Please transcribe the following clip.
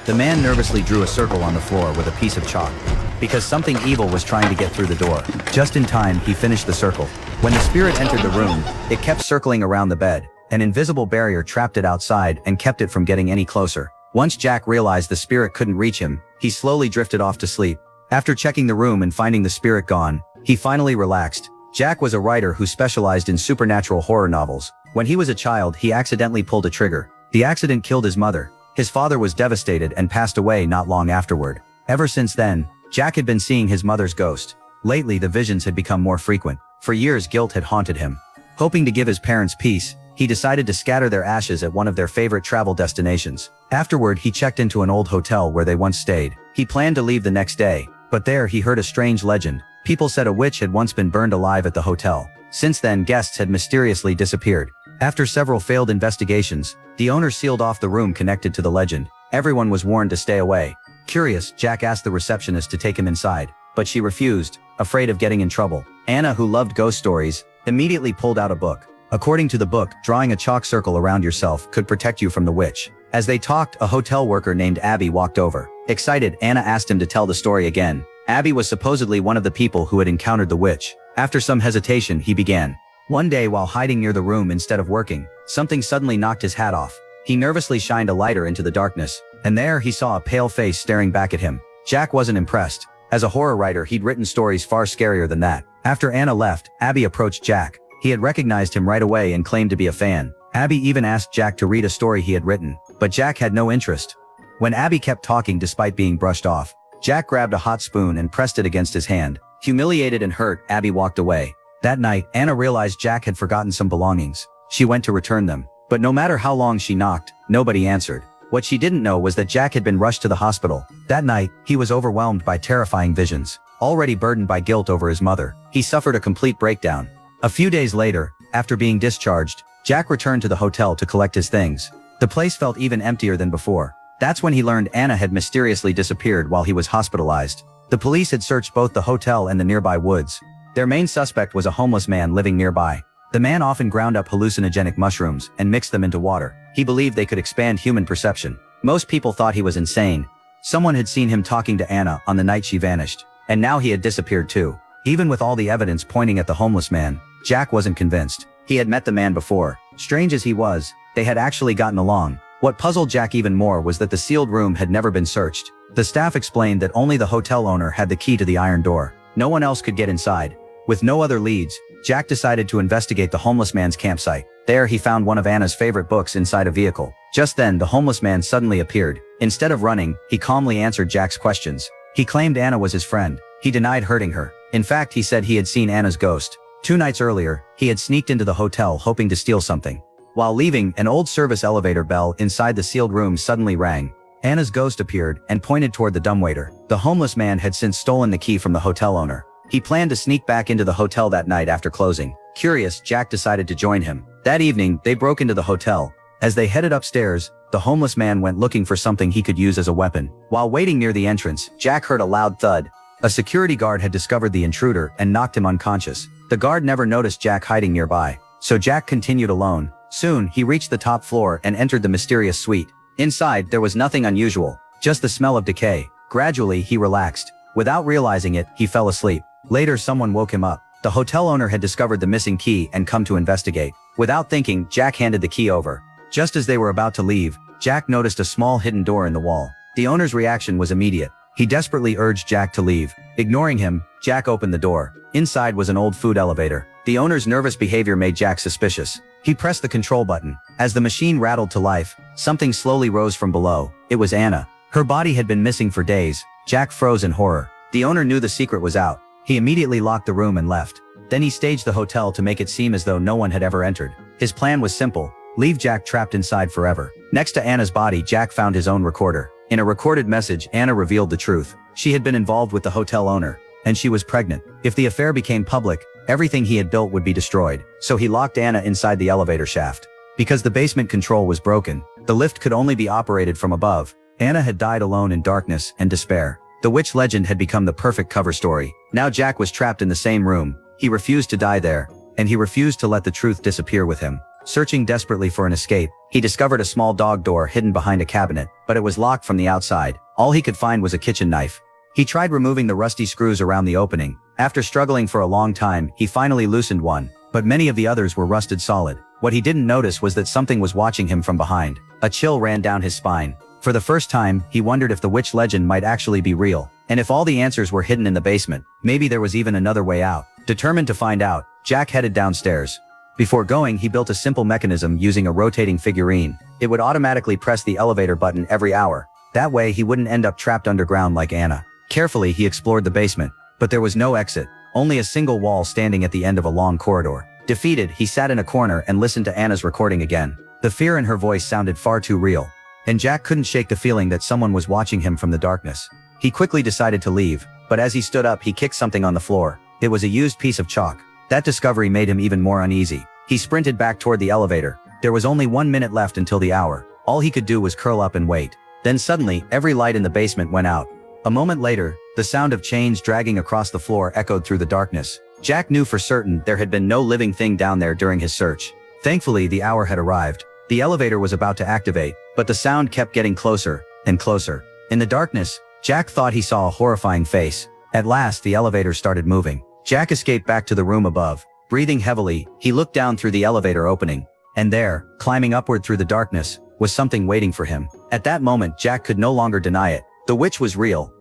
The man nervously drew a circle on the floor with a piece of chalk, because something evil was trying to get through the door. Just in time, he finished the circle. When the spirit entered the room, it kept circling around the bed. An invisible barrier trapped it outside and kept it from getting any closer. Once Jack realized the spirit couldn't reach him, he slowly drifted off to sleep. After checking the room and finding the spirit gone, he finally relaxed. Jack was a writer who specialized in supernatural horror novels. When he was a child, he accidentally pulled a trigger. The accident killed his mother. His father was devastated and passed away not long afterward. Ever since then, Jack had been seeing his mother's ghost. Lately, the visions had become more frequent. For years, guilt had haunted him. Hoping to give his parents peace, he decided to scatter their ashes at one of their favorite travel destinations. Afterward, he checked into an old hotel where they once stayed. He planned to leave the next day, but there he heard a strange legend. People said a witch had once been burned alive at the hotel. Since then, guests had mysteriously disappeared. After several failed investigations, the owner sealed off the room connected to the legend. Everyone was warned to stay away. Curious, Jack asked the receptionist to take him inside, but she refused, afraid of getting in trouble. Anna, who loved ghost stories, immediately pulled out a book. According to the book, drawing a chalk circle around yourself could protect you from the witch. As they talked, a hotel worker named Abby walked over. Excited, Anna asked him to tell the story again. Abby was supposedly one of the people who had encountered the witch. After some hesitation, he began. One day, while hiding near the room instead of working, something suddenly knocked his hat off. He nervously shined a lighter into the darkness, and there he saw a pale face staring back at him. Jack wasn't impressed. As a horror writer, he'd written stories far scarier than that. After Anna left, Abby approached Jack. He had recognized him right away and claimed to be a fan. Abby even asked Jack to read a story he had written, but Jack had no interest. When Abby kept talking despite being brushed off, Jack grabbed a hot spoon and pressed it against his hand. Humiliated and hurt, Abby walked away. That night, Anna realized Jack had forgotten some belongings. She went to return them, but no matter how long she knocked, nobody answered. What she didn't know was that Jack had been rushed to the hospital. That night, he was overwhelmed by terrifying visions. Already burdened by guilt over his mother, he suffered a complete breakdown. A few days later, after being discharged, Jack returned to the hotel to collect his things. The place felt even emptier than before. That's when he learned Anna had mysteriously disappeared while he was hospitalized. The police had searched both the hotel and the nearby woods. Their main suspect was a homeless man living nearby. The man often ground up hallucinogenic mushrooms and mixed them into water. He believed they could expand human perception. Most people thought he was insane. Someone had seen him talking to Anna on the night she vanished, and now he had disappeared too. Even with all the evidence pointing at the homeless man, Jack wasn't convinced. He had met the man before. Strange as he was, they had actually gotten along. What puzzled Jack even more was that the sealed room had never been searched. The staff explained that only the hotel owner had the key to the iron door. No one else could get inside. With no other leads, Jack decided to investigate the homeless man's campsite. There he found one of Anna's favorite books inside a vehicle. Just then, the homeless man suddenly appeared. Instead of running, he calmly answered Jack's questions. He claimed Anna was his friend. He denied hurting her. In fact, he said he had seen Anna's ghost. 2 nights earlier, he had sneaked into the hotel hoping to steal something. While leaving, an old service elevator bell inside the sealed room suddenly rang. Anna's ghost appeared and pointed toward the dumbwaiter. The homeless man had since stolen the key from the hotel owner. He planned to sneak back into the hotel that night after closing. Curious, Jack decided to join him. That evening, they broke into the hotel. As they headed upstairs, the homeless man went looking for something he could use as a weapon. While waiting near the entrance, Jack heard a loud thud. A security guard had discovered the intruder and knocked him unconscious. The guard never noticed Jack hiding nearby, so Jack continued alone. Soon, he reached the top floor and entered the mysterious suite. Inside, there was nothing unusual, just the smell of decay. Gradually, he relaxed. Without realizing it, he fell asleep. Later, someone woke him up. The hotel owner had discovered the missing key and come to investigate. Without thinking, Jack handed the key over. Just as they were about to leave, Jack noticed a small hidden door in the wall. The owner's reaction was immediate. He desperately urged Jack to leave. Ignoring him, Jack opened the door. Inside was an old food elevator. The owner's nervous behavior made Jack suspicious. He pressed the control button. As the machine rattled to life, something slowly rose from below. It was Anna. Her body had been missing for days. Jack froze in horror. The owner knew the secret was out. He immediately locked the room and left. Then he staged the hotel to make it seem as though no one had ever entered. His plan was simple: leave Jack trapped inside forever. Next to Anna's body, Jack found his own recorder. In a recorded message, Anna revealed the truth. She had been involved with the hotel owner, and she was pregnant. If the affair became public, everything he had built would be destroyed. So he locked Anna inside the elevator shaft. Because the basement control was broken, the lift could only be operated from above. Anna had died alone in darkness and despair. The witch legend had become the perfect cover story. Now Jack was trapped in the same room. He refused to die there, and he refused to let the truth disappear with him. Searching desperately for an escape, he discovered a small dog door hidden behind a cabinet, but it was locked from the outside. All he could find was a kitchen knife. He tried removing the rusty screws around the opening. After struggling for a long time, he finally loosened one, but many of the others were rusted solid. What he didn't notice was that something was watching him from behind. A chill ran down his spine. For the first time, he wondered if the witch legend might actually be real. And if all the answers were hidden in the basement, maybe there was even another way out. Determined to find out, Jack headed downstairs. Before going, he built a simple mechanism using a rotating figurine. It would automatically press the elevator button every hour. That way he wouldn't end up trapped underground like Anna. Carefully, he explored the basement, but there was no exit, only a single wall standing at the end of a long corridor. Defeated, he sat in a corner and listened to Anna's recording again. The fear in her voice sounded far too real, and Jack couldn't shake the feeling that someone was watching him from the darkness. He quickly decided to leave, but as he stood up, he kicked something on the floor. It was a used piece of chalk. That discovery made him even more uneasy. He sprinted back toward the elevator. There was only 1 minute left until the hour. All he could do was curl up and wait. Then suddenly, every light in the basement went out. A moment later, the sound of chains dragging across the floor echoed through the darkness. Jack knew for certain there had been no living thing down there during his search. Thankfully, the hour had arrived. The elevator was about to activate, but the sound kept getting closer and closer. In the darkness, Jack thought he saw a horrifying face. At last, the elevator started moving. Jack escaped back to the room above. Breathing heavily, he looked down through the elevator opening. And there, climbing upward through the darkness, was something waiting for him. At that moment, Jack could no longer deny it. The witch was real,